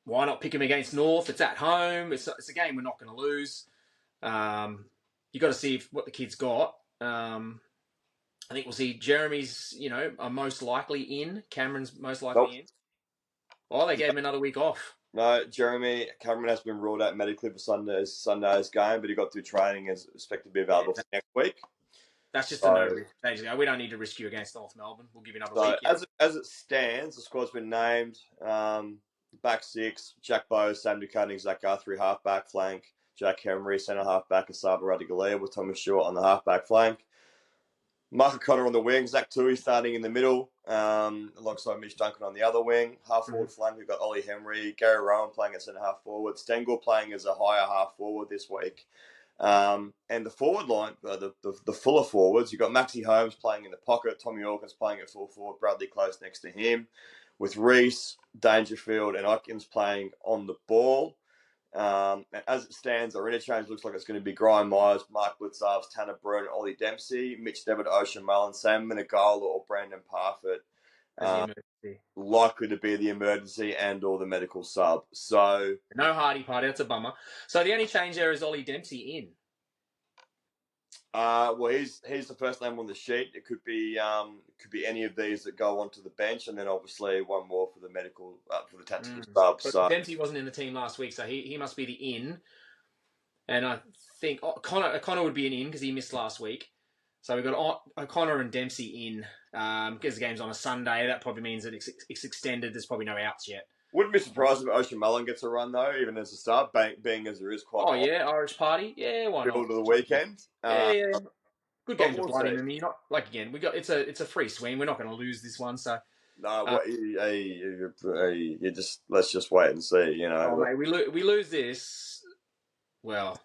why not pick him against North? It's at home. It's a game we're not going to lose. You got to see what the kid's got. I think we'll see Jeremy's, are most likely in. Cameron's most likely in. Oh, they gave him another week off. No, Cameron has been ruled out medically for Sunday's game, but he got through training and is expected to be available for next week. That's just a no-risk. We don't need to risk you against North Melbourne. We'll give you another week. As it stands, the squad's been named. Back 6, Jack Bowes, Sam Ducati, Zach Guthrie, half-back flank. Jack Henry, centre half-back, Asaba Radigalia with Thomas Short on the half-back flank. Mark O'Connor on the wing, Zach Tui starting in the middle, alongside Mitch Duncan on the other wing. Half-forward flank, we've got Ollie Henry, Gary Rowan playing at centre half-forward, Stengel playing as a higher half-forward this week. And the forward line, the fuller forwards, you've got Maxi Holmes playing in the pocket, Tommy Hawkins playing at full forward, Bradley Close next to him, with Reese, Dangerfield, and Atkins playing on the ball. And as it stands, our interchange looks like it's going to be Brian Myers, Mark Blitzarves, Tanner Brun, Ollie Dempsey, Mitch Devitt, Ocean Mullen, Sam Menegola, or Brandon Parfitt. Likely to be the emergency and or the medical sub. So no hardy party, that's a bummer. So the only change there is Ollie Dempsey in. Well, he's the first name on the sheet. It could be any of these that go onto the bench, and then obviously one more for the medical for the tactical sub. So Dempsey wasn't in the team last week, so he must be the in. And I think O'Connor would be an in because he missed last week. So we've got O'Connor and Dempsey in because the game's on a Sunday. That probably means that it's extended. There's probably no outs yet. Wouldn't be surprised if Ocean Mullen gets a run though, even as a sub, being as there is quite. Oh yeah, Irish party. Yeah, why not? Middle of the weekend. Yeah. Good game to play. I mean, you're not again. It's a free swing. We're not going to lose this one. So no, let's just wait and see. Mate, we lose this. Well,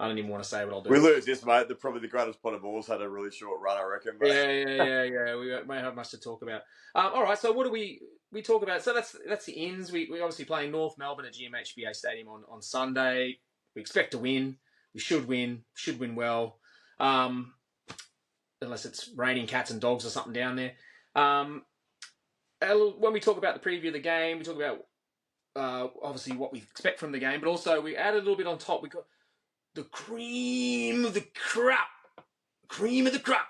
I don't even want to say what I'll do. We lose this, mate. Probably the greatest pot of balls had a really short run, I reckon. But... Yeah. We won't have much to talk about. All right. So what do we talk about? So that's the ins. We obviously playing North Melbourne at GMHBA Stadium on Sunday. We expect to win. We should win. Should win well. Unless it's raining cats and dogs or something down there. When we talk about the preview of the game, we talk about obviously what we expect from the game, but also we add a little bit on top. We got the cream of the crop. Cream of the crop.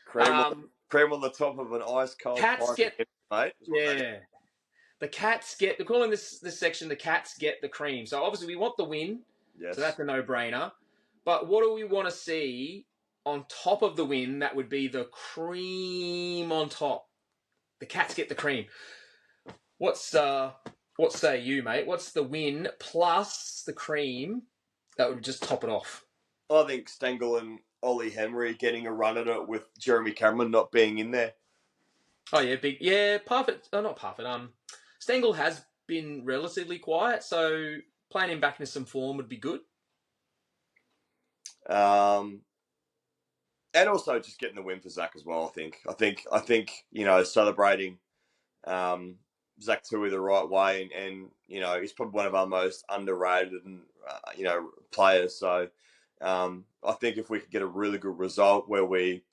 Cream on the top of an ice cold cats get, mate. Yeah. The cats get, they're calling this section the cats get the cream. So obviously we want the win. Yes. So that's a no-brainer. But what do we want to see on top of the win? That would be the cream on top. The cats get the cream. What say you, mate? What's the win plus the cream that would just top it off? I think Stengel and Ollie Henry getting a run at it with Jeremy Cameron not being in there. Oh yeah, big yeah. Parfit, oh not Parfit. Stengel has been relatively quiet, so playing him back into some form would be good. And also just getting the win for Zach as well. I think celebrating Zach Tui the right way, and he's probably one of our most underrated and players. So I think if we could get a really good result where we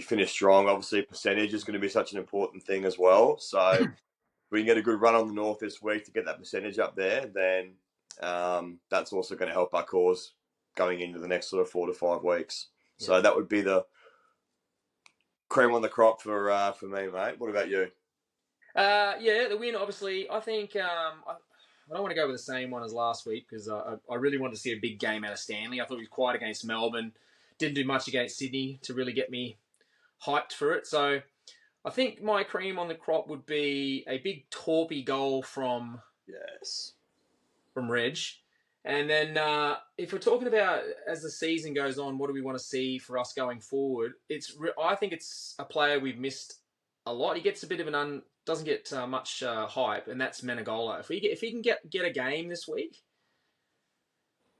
finish strong, obviously percentage is going to be such an important thing as well. So if we can get a good run on the North this week to get that percentage up there, then that's also going to help our cause going into the next sort of 4 to 5 weeks. So that would be the cream on the crop for me, mate. What about you? Yeah, the win, obviously. I think I don't want to go with the same one as last week because I really wanted to see a big game out of Stanley. I thought he was quiet against Melbourne. Didn't do much against Sydney to really get me hyped for it. So I think my cream on the crop would be a big torpy goal from Reg. And then if we're talking about as the season goes on, what do we want to see for us going forward? I think it's a player we've missed a lot. He gets a bit of doesn't get much hype, and that's Menegola. If he can get a game this week,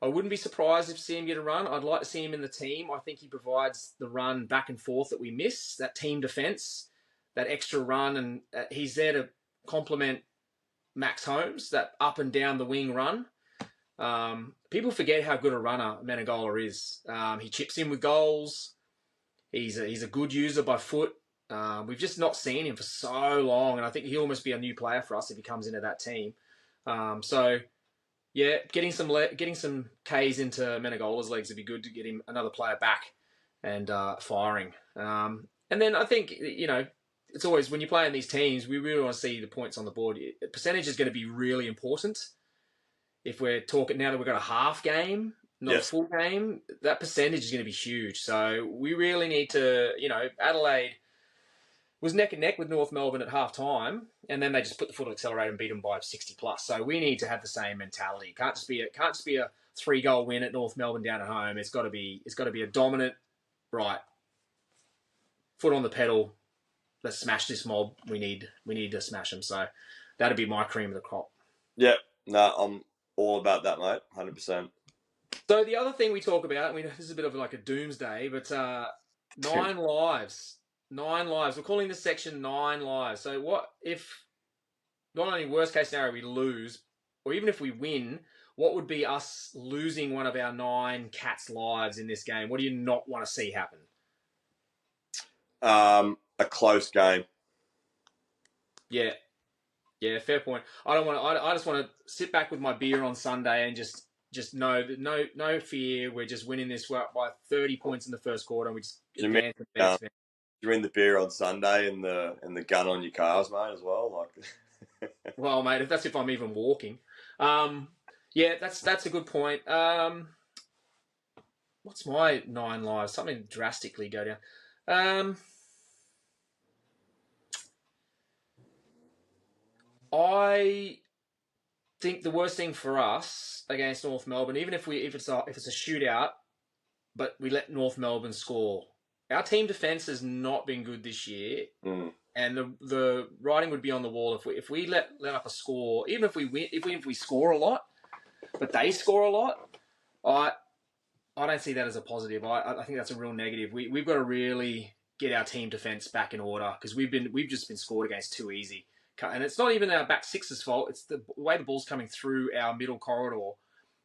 I wouldn't be surprised if see him get a run. I'd like to see him in the team. I think he provides the run back and forth that we miss, that team defense, that extra run, and he's there to complement Max Holmes, that up and down the wing run. People forget how good a runner Menegola is. He chips in with goals. He's a good user by foot. We've just not seen him for so long, and I think he'll almost be a new player for us if he comes into that team. So yeah, getting some Ks into Menegola's legs would be good to get him another player back and firing. And then I think it's always when you're playing these teams, we really want to see the points on the board. Percentage is going to be really important. If we're talking now that we've got a half game, not a full game, that percentage is going to be huge. So we really need to, Adelaide was neck and neck with North Melbourne at half time, and then they just put the foot on the accelerator and beat them by 60 plus. So we need to have the same mentality. It can't just be a 3-goal win at North Melbourne down at home. It's got to be a dominant, right, foot on the pedal. Let's smash this mob. We need to smash them. So that'd be my cream of the crop. Yep. No, I'm all about that, mate. 100%. So the other thing we talk about, this is a bit of like a doomsday, but 9 lives. 9 lives. We're calling this section 9 lives. So what if, not only worst case scenario, we lose, or even if we win, what would be us losing one of our 9 cats' lives in this game? What do you not want to see happen? A close game. Yeah, fair point. I just want to sit back with my beer on Sunday and just know that no fear. We're just winning this by 30 points in the first quarter, and we just advance. You mean the beer on Sunday and the gun on your cars, mate, as well? Well, mate, if I'm even walking. Yeah, that's a good point. What's my 9 lives? Something drastically go down. I think the worst thing for us against North Melbourne, even if it's a shootout, but we let North Melbourne score. Our team defense has not been good this year, and the writing would be on the wall if we let up a score, even if we win, if we score a lot, but they score a lot. I don't see that as a positive. I think that's a real negative. We've got to really get our team defense back in order because we've just been scored against too easy. And it's not even our back six's fault. It's the way the ball's coming through our middle corridor,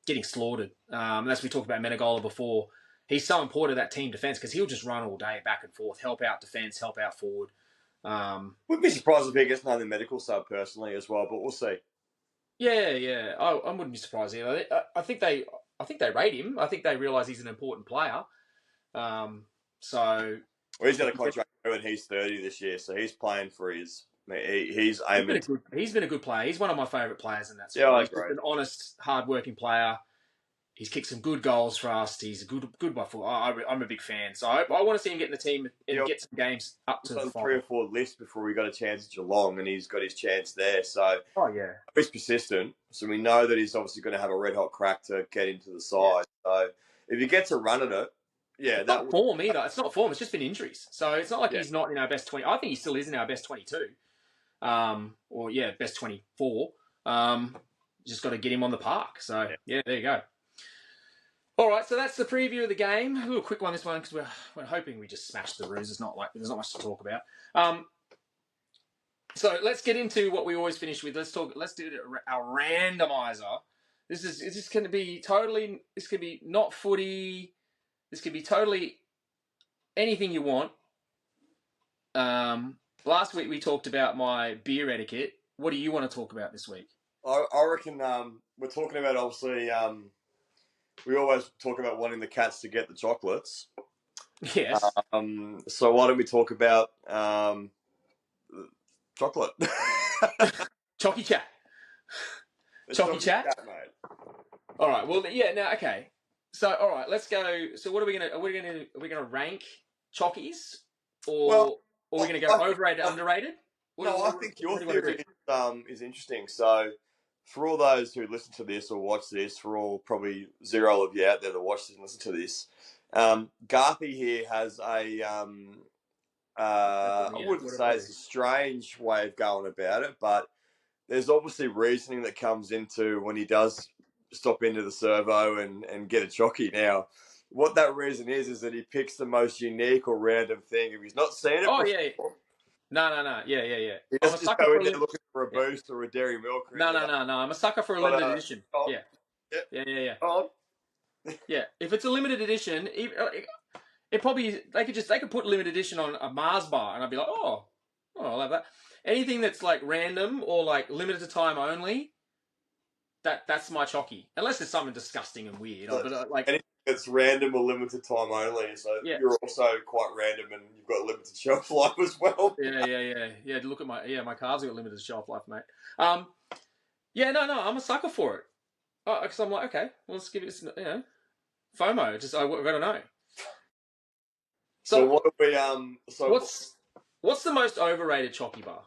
getting slaughtered. As we talked about Menegola before, he's so important to that team defense because he'll just run all day back and forth, help out defense, help out forward. Wouldn't be surprised if he gets another medical sub personally as well, but we'll see. Yeah. I wouldn't be surprised either. I think they rate him. I think they realise he's an important player. So he's got a contract when he's 30 this year, so he's playing for his. He's aiming. He's been a good player. He's one of my favourite players in that sport. Yeah, he's just an honest, hard-working player. He's kicked some good goals for us. He's good by foot. I'm a big fan. So I want to see him get in the team and get some games up to the final. 3 or 4 lists before we got a chance at Geelong, and he's got his chance there. So he's persistent. So we know that he's obviously going to have a red hot crack to get into the side. Yeah. So if he gets a run at it, yeah, It's that not would. form either. It's not form. It's just been injuries. So it's not like Yeah. he's not in our best 20. I think he still is in our best 22. Or yeah, best 24. Just got to get him on the park. So yeah, there you go. All right, so that's the preview of the game. A quick one this one because we're hoping we just smash the Roos. It's not like there's not much to talk about. So let's get into what we always finish with. Let's do our randomizer. This is going to be totally. This could be not footy. This could be totally anything you want. Last week we talked about my beer etiquette. What do you want to talk about this week? I reckon we're talking about obviously. We always talk about wanting the cats to get the chocolates. Yes. So why don't we talk about chocolate? Chalky chat. Chalky chat, mate. All right. Well, yeah. Now, okay. So, all right. Let's go. So, what are we gonna? Are we gonna rank chockies, or are we gonna go overrated, underrated? I think your what do you want to theory do? is interesting. So, for all those who listen to this or watch this, for all probably zero of you out there that watch this and listen to this, Garthy here has a I wouldn't say it's a strange way of going about it, but there's obviously reasoning that comes into when he does stop into the servo and get a jockey. Now, what that reason is that he picks the most unique or random thing. If he's not seen it before, Yeah. No. Yeah. he I'm a doesn't just sucker go for in there looking for a boost or a dairy milk. Or No. I'm a sucker for a limited edition. Oh, Yeah. yep. Yeah. Oh. Yeah. If it's a limited edition, it probably they could put limited edition on a Mars bar, and I'd be like, oh, I'll have that. Anything that's like random or like limited to time only, that's my chocky. Unless it's something disgusting and weird, but like anything that's random or limited time only. So you're also quite random, and you've got limited shelf life as well. Yeah. Look at my cards have got limited shelf life, mate. Yeah, no, I'm a sucker for it. Because I'm like, okay, well, let's give it, FOMO. Just I got to know. So what do we what's the most overrated chocky bar?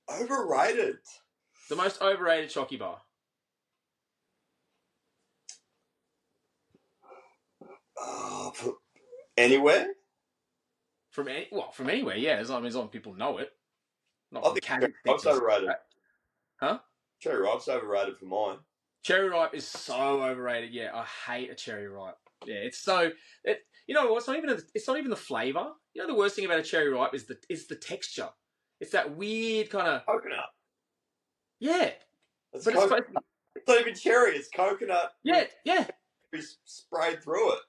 Overrated. The most overrated chocky bar. Anywhere? From anywhere, yeah. As long as people know it. Not I think Cherry Ripe's overrated. Huh? Cherry Ripe's overrated for mine. Cherry Ripe is so overrated. Yeah, I hate a Cherry Ripe. Yeah, it's so you know what? It's not even the flavor. You know the worst thing about a Cherry Ripe is the texture. It's that weird kind of coconut. Yeah, but it's not even cherry. It's coconut. Yeah. Be sprayed through it.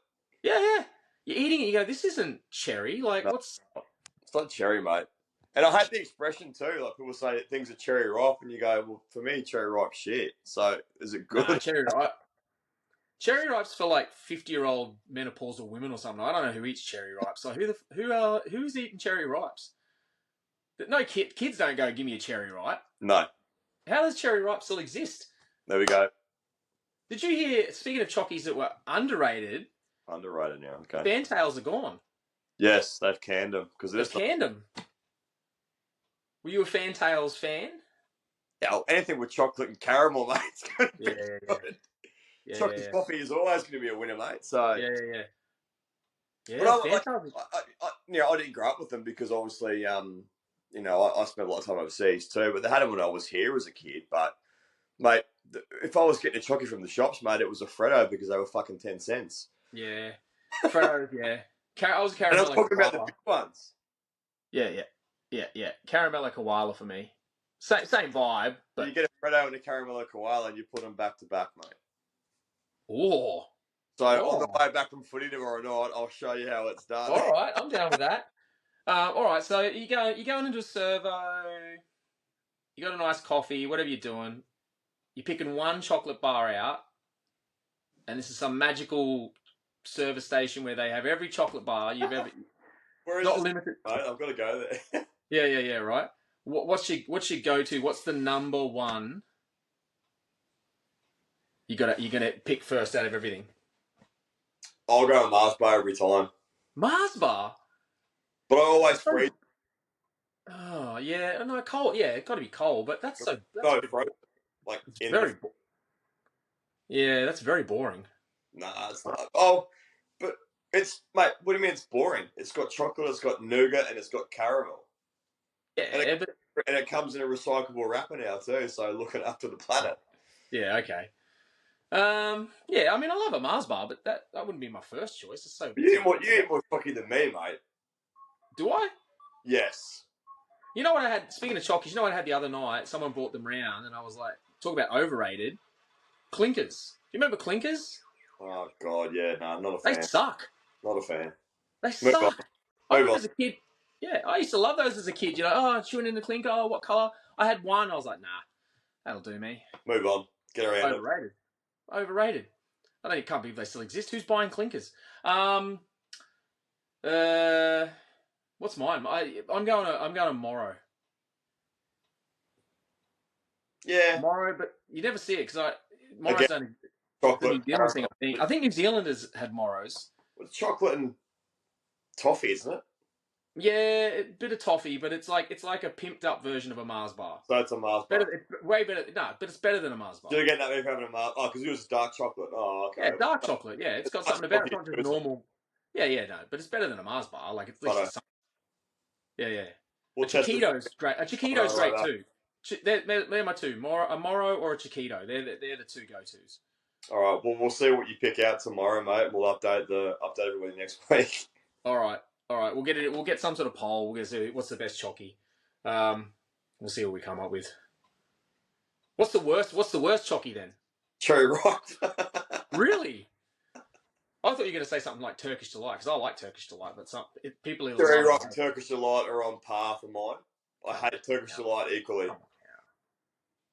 Yeah. You're eating it. You go, this isn't cherry. Like what's? It's not cherry, mate. And I hate the expression too. Like people say things are cherry ripe, and you go, well, for me, cherry ripe shit. So is it good? Nah, cherry ripe. Cherry ripe's for like 50-year-old menopausal women or something. I don't know who eats cherry ripes. So who's eating cherry ripes? No kids don't go, give me a cherry ripe. No. How does cherry ripe still exist? There we go. Did you hear? Speaking of chockies that were underrated. Underrated now. Okay. Fantails are gone. Yes, they've canned them because they've canned them. Were you a Fantails fan? Yeah, anything with chocolate and caramel, mate. It's gonna be good. Chocolate coffee is always going to be a winner, mate. So yeah. But I didn't grow up with them because obviously, I spent a lot of time overseas too. But they had them when I was here as a kid. But mate, if I was getting a chocky from the shops, mate, it was a Freddo because they were fucking 10 cents. Yeah, Freddo. Yeah, I was and I was talking about the big ones. Yeah. Caramella koala for me. Same vibe. But you get a Freddo and a caramella koala, and you put them back to back, mate. Oh. So on the way back from footy tomorrow night, I'll show you how it's done. All right, I'm down with that. All right, so you're going into a servo. You got a nice coffee, whatever you're doing. You're picking one chocolate bar out, and this is some magical service station where they have every chocolate bar you've ever. Where is not this, limited. Mate? I've got to go there. Yeah. Right. What's your go-to? What's the number one? You're gonna pick first out of everything. I'll go on Mars bar every time. Mars bar. But I always freeze. Oh yeah, no cold. Yeah, it got to be cold. But that's so. No, frozen. Like it's very. Yeah, that's very boring. Nah, it's not. Oh, but It's mate. What do you mean it's boring? It's got chocolate, it's got nougat, and it's got caramel, Yeah, but and it comes in a recyclable wrapper now too. So looking after the planet. yeah, okay. Yeah, I mean, I love a Mars bar, but that wouldn't be my first choice. It's so. You eat more fucking than me, mate. Do I? Yes. You know what I had? Speaking of chockies, you know what I had the other night? Someone brought them round, and I was like, talk about overrated. Clinkers. Do you remember Clinkers? Oh god, yeah, no, not a They fan. suck. Not a fan. They Move on. suck. I Move remember on. as a kid. Yeah, I used to love those as a kid. You know, oh, chewing in the clinker. Oh, what color? I had one. I was like, nah, that'll do me. Move on. Get around it. Overrated. Overrated. I can't believe they still exist. Who's buying clinkers? What's mine? I'm going to Morrow. Yeah. Morrow, but you never see it because Morrow's only the Chocolate, New Zealand thing. caramel. I think New Zealanders had Morrows. It's chocolate and toffee, isn't it? Yeah, a bit of toffee, but it's like a pimped up version of a Mars bar. So it's a Mars bar. Better, it's way better. No, but it's better than a Mars bar. You're getting that if having a Mars. Oh, because it was dark chocolate. Oh, okay. Yeah, dark chocolate. Yeah, it's got something about it. It's not just normal. Yeah, no, but it's better than a Mars bar. Like it's at least something. Yeah. We'll a Chiquito's great. A Chiquito's great too. They're my two. A Morrow or a Chiquito. They're the two go-tos. All right. Well, we'll see what you pick out tomorrow, mate. We'll update everybody next week. All right. We'll get it. We'll get some sort of poll. We'll see what's the best chocky. We'll see what we come up with. What's the worst chocky then? Cherry ripe. Really? I thought you were going to say something like Turkish Delight because I like Turkish Delight, but people either Cherry ripe and Turkish Delight are on par for mine. I hate Turkish Delight equally.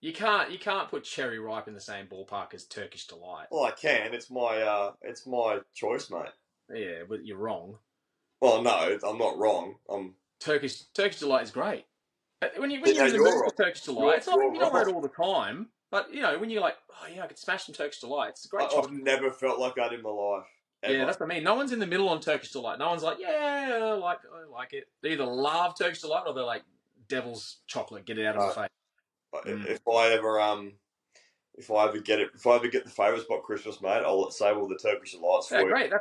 You can't put Cherry Ripe in the same ballpark as Turkish Delight. Well, I can. It's my choice, mate. Yeah, but you're wrong. Well, no, I'm not wrong. Turkish Delight is great. When you're in the mood for Turkish Delight, it's not you don't want it all the time. But you know when you're like, oh yeah, I could smash some Turkish Delight. It's a great chocolate. I've never felt like that in my life. Ever. Yeah, that's what I mean. No one's in the middle on Turkish Delight. No one's like, yeah, I like it. They either love Turkish Delight or they're like, devil's chocolate, get it out of my face. If I ever get the favourite spot Christmas, mate, I'll save all the Turkish Delights for you. Great.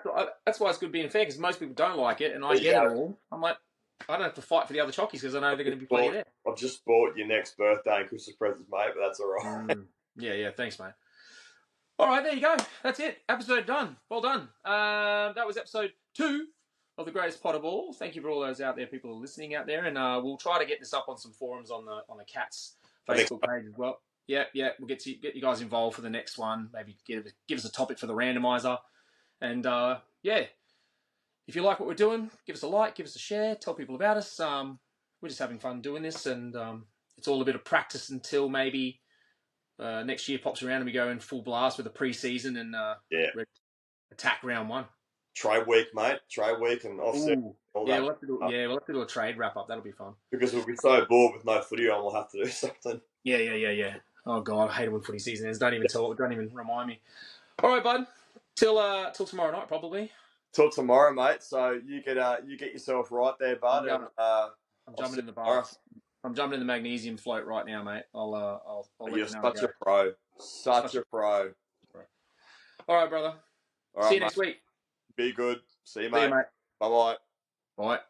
That's why it's good being fair because most people don't like it, and I get it all. I'm like, I don't have to fight for the other chockies because I know they're going to be plenty there. I've just bought your next birthday and Christmas presents, mate, but that's all right. Yeah. Thanks, mate. All right, there you go. That's it. Episode done. Well done. That was episode 2 of the greatest pod of all. Thank you for all those out there, people who are listening out there, and we'll try to get this up on some forums on the Cats Facebook page as well. Yeah. We'll get you guys involved for the next one. Maybe give us a topic for the randomizer, and if you like what we're doing, give us a like, give us a share, tell people about us. We're just having fun doing this, and it's all a bit of practice until maybe next year pops around and we go in full blast with a pre-season and attack round 1. Trade week, mate. Trade week and offset. We'll have to do a trade wrap up. That'll be fun. Because we'll be so bored with no footy on, we'll have to do something. Yeah. Oh god, I hate it when footy season ends. Don't even remind me. All right, bud. Till tomorrow night, probably. Till tomorrow, mate. So you get yourself right there, bud. I'm jumping in the bath. I'm jumping in the magnesium float right now, mate. I'll let you know. You're such a pro. Such a pro. All right, brother. See you next week. Be good. See you, mate. Bye-bye. Bye.